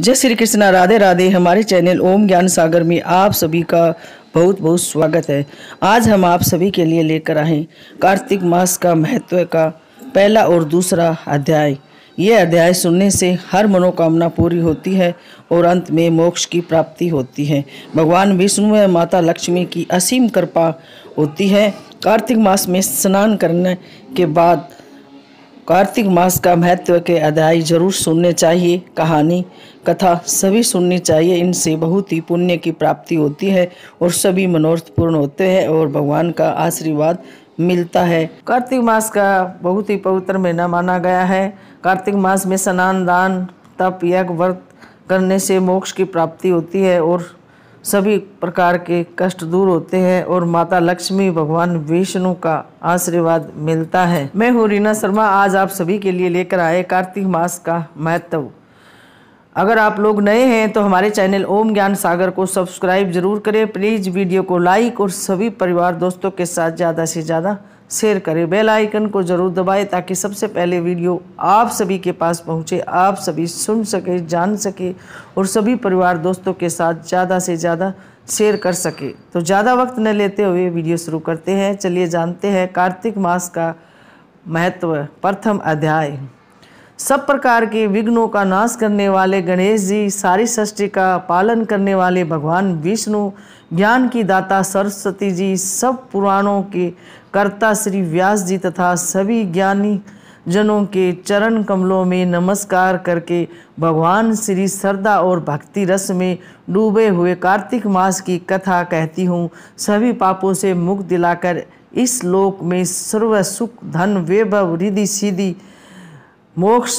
जय श्री कृष्णा, राधे राधे। हमारे चैनल ओम ज्ञान सागर में आप सभी का बहुत बहुत स्वागत है। आज हम आप सभी के लिए लेकर आए कार्तिक मास का महत्व का पहला और दूसरा अध्याय। ये अध्याय सुनने से हर मनोकामना पूरी होती है और अंत में मोक्ष की प्राप्ति होती है। भगवान विष्णु व माता लक्ष्मी की असीम कृपा होती है। कार्तिक मास में स्नान करने के बाद कार्तिक मास का महत्व के अध्याय जरूर सुनने चाहिए। कहानी कथा सभी सुननी चाहिए। इनसे बहुत ही पुण्य की प्राप्ति होती है और सभी मनोरथ पूर्ण होते हैं और भगवान का आशीर्वाद मिलता है। कार्तिक मास का बहुत ही पवित्र महीना माना गया है। कार्तिक मास में स्नान, दान, तप, यज्ञ, व्रत करने से मोक्ष की प्राप्ति होती है और सभी प्रकार के कष्ट दूर होते हैं और माता लक्ष्मी, भगवान विष्णु का आशीर्वाद मिलता है। मैं हूँ रीना शर्मा। आज आप सभी के लिए लेकर आए कार्तिक मास का महत्व। अगर आप लोग नए हैं तो हमारे चैनल ओम ज्ञान सागर को सब्सक्राइब जरूर करें। प्लीज़ वीडियो को लाइक और सभी परिवार दोस्तों के साथ ज़्यादा से ज़्यादा शेयर करें। बेल आइकन को ज़रूर दबाएं ताकि सबसे पहले वीडियो आप सभी के पास पहुंचे, आप सभी सुन सके, जान सके और सभी परिवार दोस्तों के साथ ज़्यादा से ज़्यादा शेयर कर सके। तो ज़्यादा वक्त न लेते हुए वीडियो शुरू करते हैं। चलिए जानते हैं कार्तिक मास का महत्व। प्रथम अध्याय। सब प्रकार के विघ्नों का नाश करने वाले गणेश जी, सारी सृष्टि का पालन करने वाले भगवान विष्णु, ज्ञान की दाता सरस्वती जी, सब पुराणों के कर्ता श्री व्यास जी तथा सभी ज्ञानी जनों के चरण कमलों में नमस्कार करके भगवान श्री श्रद्धा और भक्ति रस में डूबे हुए कार्तिक मास की कथा कहती हूँ। सभी पापों से मुक्त दिलाकर इस लोक में सर्व सुख, धन, वैभव, रिद्धि सिद्धि, मोक्ष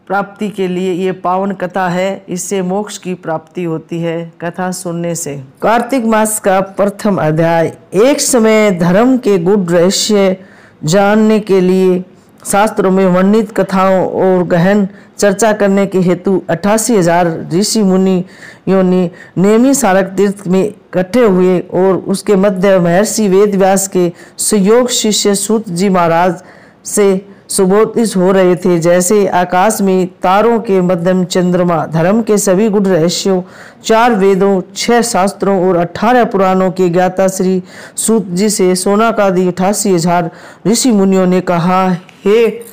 प्राप्ति के लिए ये पावन कथा है। इससे मोक्ष की प्राप्ति होती है कथा सुनने से। कार्तिक मास का प्रथम अध्याय। एक समय धर्म के गूढ़ रहस्य जानने के लिए शास्त्रों में वर्णित कथाओं और गहन चर्चा करने के हेतु 88,000 ऋषि मुनियों ने नेमी सारक तीर्थ में इकट्ठे हुए और उसके मध्य महर्षि वेद व्यास के सुयोग शिष्य सूत जी महाराज से सुबोधित हो रहे थे। जैसे आकाश में तारों के मध्यम चंद्रमा धर्म के सभी गुण रहस्यों, 4 वेदों, 6 शास्त्रों और 18 पुराणों के ज्ञाता श्री सूत जी से सोनाकादि 88,000 ऋषि मुनियों ने कहा, हे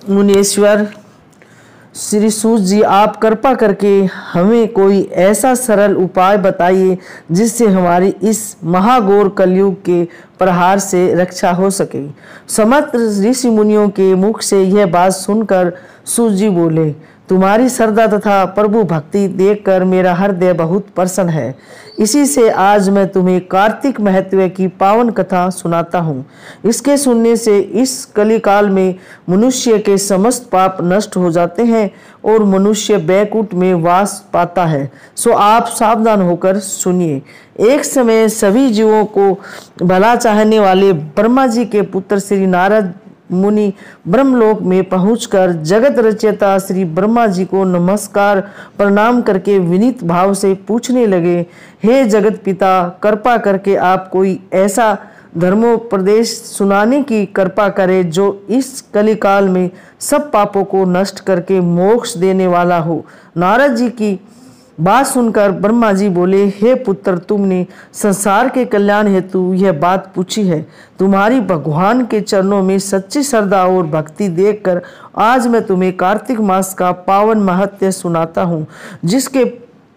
मुनीश्वर श्री सूत जी, आप कृपा करके हमें कोई ऐसा सरल उपाय बताइए जिससे हमारी इस महाघोर कलयुग के प्रहार से रक्षा हो सके। समस्त ऋषि मुनियों के मुख से यह बात सुनकर सूत जी बोले, तुम्हारी श्रद्धा तथा प्रभु भक्ति देखकर मेरा हृदय बहुत प्रसन्न है। इसी से आज मैं तुम्हें कार्तिक महत्व की पावन कथा सुनाता हूँ। इसके सुनने से इस कलिकाल में मनुष्य के समस्त पाप नष्ट हो जाते हैं और मनुष्य बैकुंठ में वास पाता है। सो आप सावधान होकर सुनिए। एक समय सभी जीवों को भला चाहने वाले ब्रह्मा जी के पुत्र श्री नारद मुनि ब्रह्मलोक में पहुंचकर जगत रचयिता श्री ब्रह्मा जी को नमस्कार प्रणाम करके विनीत भाव से पूछने लगे, हे जगत पिता, कृपा करके आप कोई ऐसा धर्मोपदेश सुनाने की कृपा करे जो इस कलिकाल में सब पापों को नष्ट करके मोक्ष देने वाला हो। नारद जी की बात सुनकर ब्रह्मा जी बोले, हे पुत्र, तुमने संसार के कल्याण हेतु यह बात पूछी है। तुम्हारी भगवान के चरणों में सच्ची श्रद्धा और भक्ति देखकर आज मैं तुम्हें कार्तिक मास का पावन महत्व सुनाता हूँ, जिसके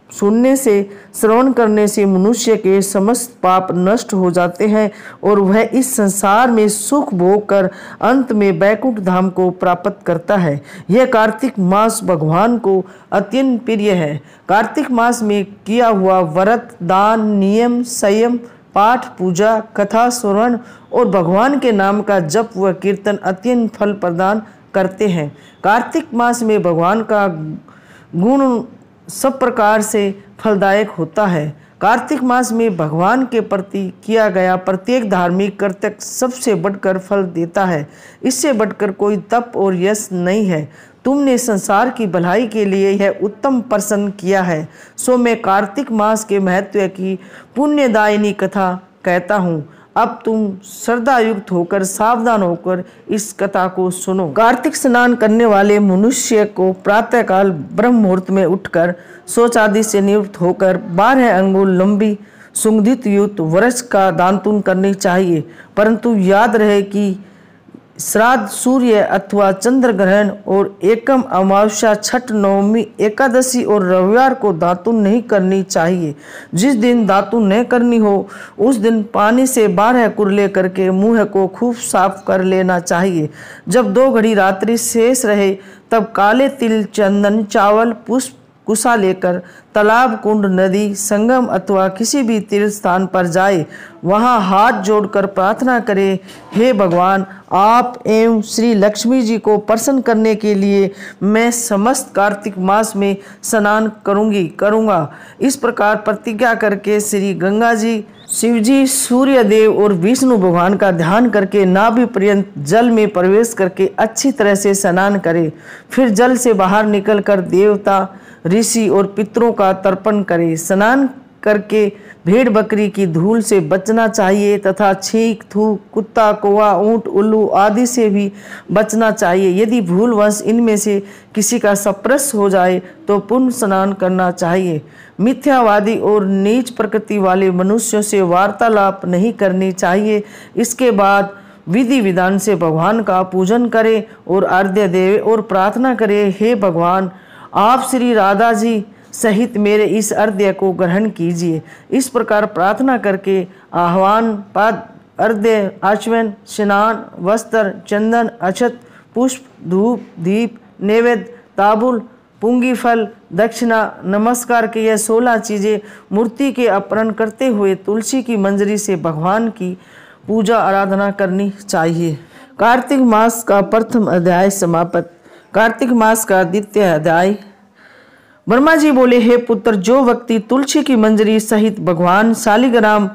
सुनने से, श्रवण करने से मनुष्य के समस्त पाप नष्ट हो जाते हैं और वह इस संसार में सुख भोग कर अंत में वैकुंठ धाम को प्राप्त करता है। यह कार्तिक मास भगवान को अत्यंत प्रिय है। कार्तिक मास में किया हुआ व्रत, दान, नियम, संयम, पाठ, पूजा, कथा श्रवण और भगवान के नाम का जप व कीर्तन अत्यंत फल प्रदान करते हैं। कार्तिक मास में भगवान का गुण सब प्रकार से फलदायक होता है। कार्तिक मास में भगवान के प्रति किया गया प्रत्येक धार्मिक कर्तव्य सबसे बढ़कर फल देता है। इससे बढ़कर कोई तप और यश नहीं है। तुमने संसार की भलाई के लिए यह उत्तम प्रश्न किया है। सो मैं कार्तिक मास के महत्व की पुण्यदायिनी कथा कहता हूँ। अब तुम श्रद्धा युक्त होकर सावधान होकर इस कथा को सुनो। कार्तिक स्नान करने वाले मनुष्य को प्रातःकाल ब्रह्म मुहूर्त में उठकर शौच आदि से निवृत्त होकर 12 अंगुल लंबी सुगंधित युक्त वृक्ष का दातून करनी चाहिए। परंतु याद रहे कि श्राद्ध, सूर्य अथवा चंद्र ग्रहण और एकम अमावस्या, छठ, नवमी, एकादशी और रविवार को दातून नहीं करनी चाहिए। जिस दिन दातून नहीं करनी हो उस दिन पानी से 12 कुरले करके मुंह को खूब साफ कर लेना चाहिए। जब 2 घड़ी रात्रि शेष रहे तब काले तिल, चंदन, चावल, पुष्प, कुशा लेकर तालाब, कुंड, नदी, संगम अथवा किसी भी तीर्थ स्थान पर जाए। वहां हाथ जोड़कर प्रार्थना करे, हे भगवान, आप एवं श्री लक्ष्मी जी को प्रसन्न करने के लिए मैं समस्त कार्तिक मास में स्नान करूंगा। इस प्रकार प्रतिज्ञा करके श्री गंगा जी, शिव जी, सूर्य देव और विष्णु भगवान का ध्यान करके नाभि पर्यंत जल में प्रवेश करके अच्छी तरह से स्नान करे। फिर जल से बाहर निकलकर देवता, ऋषि और पितरों का तर्पण करे। स्नान करके भेड़ बकरी की धूल से बचना चाहिए तथा छींक, थूक, कुत्ता, कौवा, ऊंट, उल्लू आदि से भी बचना चाहिए। यदि भूलवश इनमें से किसी का स्पर्श हो जाए तो पुण्य स्नान करना चाहिए। मिथ्यावादी और नीच प्रकृति वाले मनुष्यों से वार्तालाप नहीं करनी चाहिए। इसके बाद विधि विधान से भगवान का पूजन करे और अर्घ्य देवे और प्रार्थना करे, हे भगवान, आप श्री राधा जी सहित मेरे इस अर्घ्य को ग्रहण कीजिए। इस प्रकार प्रार्थना करके आह्वान, पद, अर्घ्य, आचमन, स्नान, वस्त्र, चंदन, अक्षत, पुष्प, धूप, दीप, नैवेद्य, तांबूल, पुंगी फल, दक्षिणा, नमस्कार के यह 16 चीजें मूर्ति के अर्पण करते हुए तुलसी की मंजरी से भगवान की पूजा आराधना करनी चाहिए। कार्तिक मास का प्रथम अध्याय समाप्त। कार्तिक मास का द्वितीय अध्याय। ब्रह्मा जी बोले, हे पुत्र, जो व्यक्ति तुलसी की मंजरी सहित भगवान शालिग्राम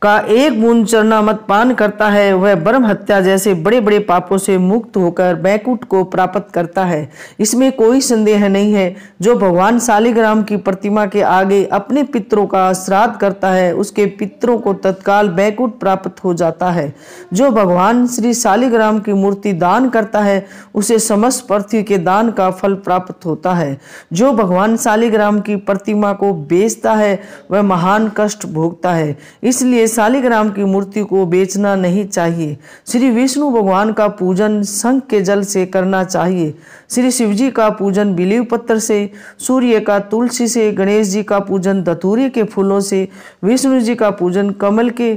का एक बूंद चरणामृत पान करता है वह ब्रह्म हत्या जैसे बड़े बड़े पापों से मुक्त होकर वैकुंठ को प्राप्त करता है। इसमें कोई संदेह नहीं है। जो भगवान शालिग्राम की प्रतिमा के आगे अपने पितरों का श्राद्ध करता है उसके पितरों को तत्काल वैकुंठ प्राप्त हो जाता है। जो भगवान श्री शालिग्राम की मूर्ति दान करता है उसे समस्त पृथ्वी के दान का फल प्राप्त होता है। जो भगवान शालिग्राम की प्रतिमा को बेचता है वह महान कष्ट भोगता है। इसलिए शालिग्राम की मूर्ति को बेचना नहीं चाहिए। श्री विष्णु भगवान का पूजन शंख के जल से करना चाहिए। श्री शिव जी का पूजन बिलीव पत्र से, सूर्य का तुलसी से, गणेश जी का पूजन धतूरे के फूलों से, विष्णु जी का पूजन कमल के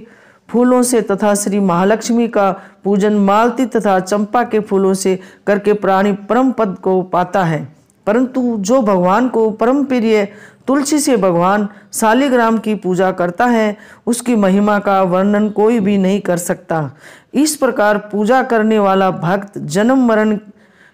फूलों से तथा श्री महालक्ष्मी का पूजन मालती तथा चंपा के फूलों से करके प्राणी परम पद को पाता है। परंतु जो भगवान को परम प्रिय तुलसी से भगवान शालिग्राम की पूजा करता है उसकी महिमा का वर्णन कोई भी नहीं कर सकता। इस प्रकार पूजा करने वाला भक्त जन्म मरण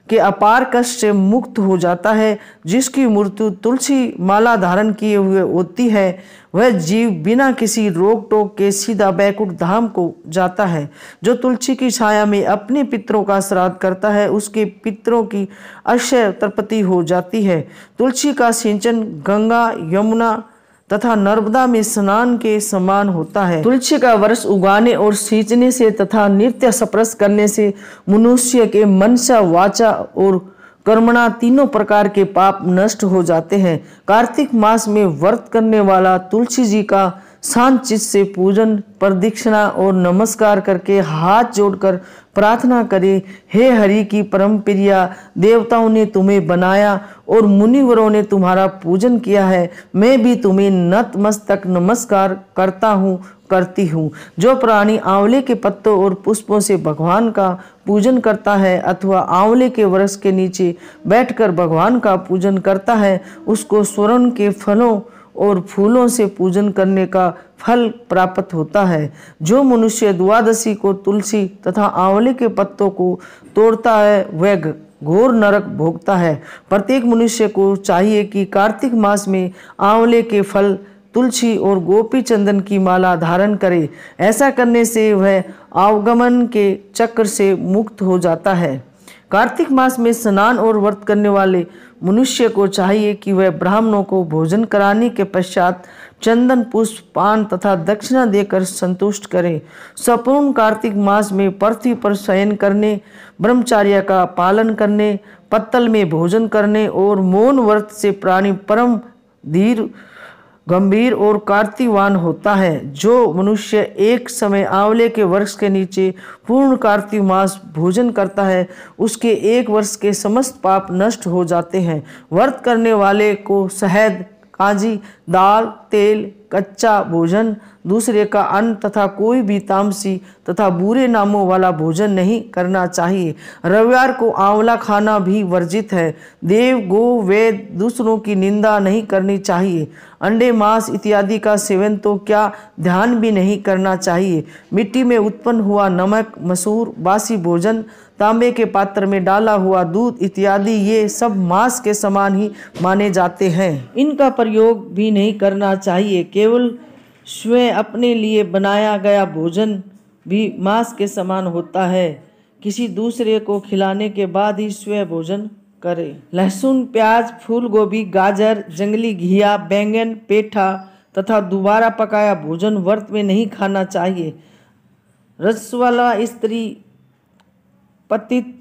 के अपार कष्ट से मुक्त हो जाता है। जिसकी मृत्यु तुलसी माला धारण किए हुए होती है वह जीव बिना किसी रोक टोक के सीधा वैकुंठ धाम को जाता है। जो तुलसी की छाया में अपने पितरों का श्राद्ध करता है उसके पितरों की अक्षय तृप्ति हो जाती है। तुलसी का सिंचन गंगा, यमुना तथा नर्मदा में स्नान के समान होता है। तुलसी का वृक्ष उगाने और सींचने से तथा नित्य स्पर्श करने से मनुष्य के मनसा, वाचा और कर्मणा तीनों प्रकार के पाप नष्ट हो जाते हैं। कार्तिक मास में व्रत करने वाला तुलसी जी का शांत चित्त से पूजन, प्रदक्षिणा और नमस्कार करके हाथ जोड़कर प्रार्थना करे, हे हरि की परम प्रिया, देवताओं ने तुम्हें बनाया और मुनिवरों ने तुम्हारा पूजन किया है। मैं भी तुम्हें नतमस्तक नमस्कार करती हूँ। जो प्राणी आंवले के पत्तों और पुष्पों से भगवान का पूजन करता है अथवा आंवले के वृक्ष के नीचे बैठकर भगवान का पूजन करता है उसको स्वर्ण के फलों और फूलों से पूजन करने का फल प्राप्त होता है। जो मनुष्य द्वादशी को तुलसी तथा आंवले के पत्तों को तोड़ता है वह घोर नरक भोगता है। प्रत्येक मनुष्य को चाहिए कि कार्तिक मास में आंवले के फल, तुलसी और गोपी चंदन की माला धारण करे। ऐसा करने से वह अवगमन के चक्र से मुक्त हो जाता है। कार्तिक मास में स्नान और व्रत करने वाले मनुष्य को चाहिए कि वह ब्राह्मणों को भोजन कराने के पश्चात चंदन, पुष्प, पान तथा दक्षिणा देकर संतुष्ट करे। संपूर्ण कार्तिक मास में पृथ्वी पर शयन करने, ब्रह्मचर्य का पालन करने, पत्तल में भोजन करने और मौन व्रत से प्राणी परम धीर, गंभीर और कार्तिवान होता है। जो मनुष्य एक समय आंवले के वृक्ष के नीचे पूर्ण कार्तिक मास भोजन करता है, उसके 1 वर्ष के समस्त पाप नष्ट हो जाते हैं। व्रत करने वाले को शहद, कांजी, दाल, तेल, कच्चा भोजन, दूसरे का अन्न तथा कोई भी तामसी तथा बुरे नामों वाला भोजन नहीं करना चाहिए। रविवार को आंवला खाना भी वर्जित है। देव, गो, वेद, दूसरों की निंदा नहीं करनी चाहिए। अंडे, मांस इत्यादि का सेवन तो क्या ध्यान भी नहीं करना चाहिए। मिट्टी में उत्पन्न हुआ नमक, मसूर, बासी भोजन, तांबे के पात्र में डाला हुआ दूध इत्यादि ये सब मांस के समान ही माने जाते हैं। इनका प्रयोग भी नहीं करना चाहिए। केवल स्वयं अपने लिए बनाया गया भोजन भी मांस के समान होता है। किसी दूसरे को खिलाने के बाद ही स्वयं भोजन करे। लहसुन, प्याज, फूल गोभी, गाजर, जंगली घिया, बैंगन, पेठा तथा दोबारा पकाया भोजन व्रत में नहीं खाना चाहिए। रजस्वला स्त्री, पतित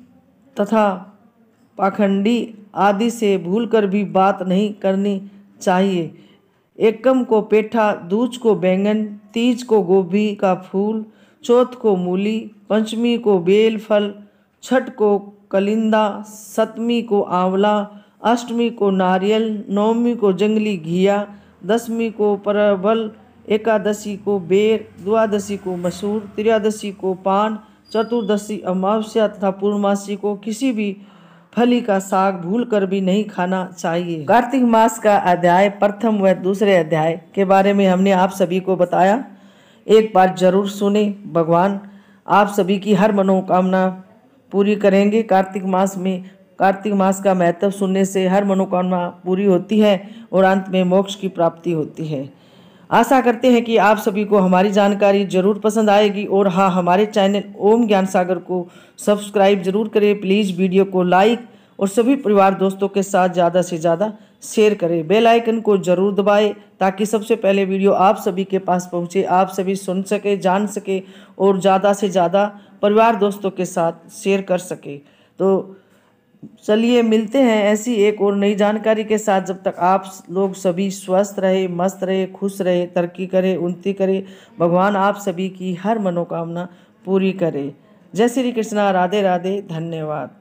तथा पाखंडी आदि से भूलकर भी बात नहीं करनी चाहिए। एकम को पेठा, दूज को बैंगन, तीज को गोभी का फूल, चौथ को मूली, पंचमी को बेल फल, छठ को कलिंदा, सप्तमी को आंवला, अष्टमी को नारियल, नवमी को जंगली घिया, दसवीं को परवल, एकादशी को बेर, द्वादशी को मसूर, त्रयोदशी को पान, चतुर्दशी अमावस्या तथा पूर्णमासी को किसी भी फली का साग भूलकर भी नहीं खाना चाहिए। कार्तिक मास का अध्याय प्रथम व दूसरे अध्याय के बारे में हमने आप सभी को बताया। एक बार जरूर सुने। भगवान आप सभी की हर मनोकामना पूरी करेंगे। कार्तिक मास का महत्व सुनने से हर मनोकामना पूरी होती है और अंत में मोक्ष की प्राप्ति होती है। आशा करते हैं कि आप सभी को हमारी जानकारी जरूर पसंद आएगी और हाँ, हमारे चैनल ओम ज्ञान सागर को सब्सक्राइब जरूर करें। प्लीज़ वीडियो को लाइक और सभी परिवार दोस्तों के साथ ज़्यादा से ज़्यादा शेयर करें। बेल आइकन को जरूर दबाएं ताकि सबसे पहले वीडियो आप सभी के पास पहुँचे, आप सभी सुन सके, जान सके और ज़्यादा से ज़्यादा परिवार दोस्तों के साथ शेयर कर सके। तो चलिए मिलते हैं ऐसी एक और नई जानकारी के साथ। जब तक आप लोग सभी स्वस्थ रहे, मस्त रहे, खुश रहे, तरक्की करे, उन्नति करे, भगवान आप सभी की हर मनोकामना पूरी करे। जय श्री कृष्णा। राधे राधे। धन्यवाद।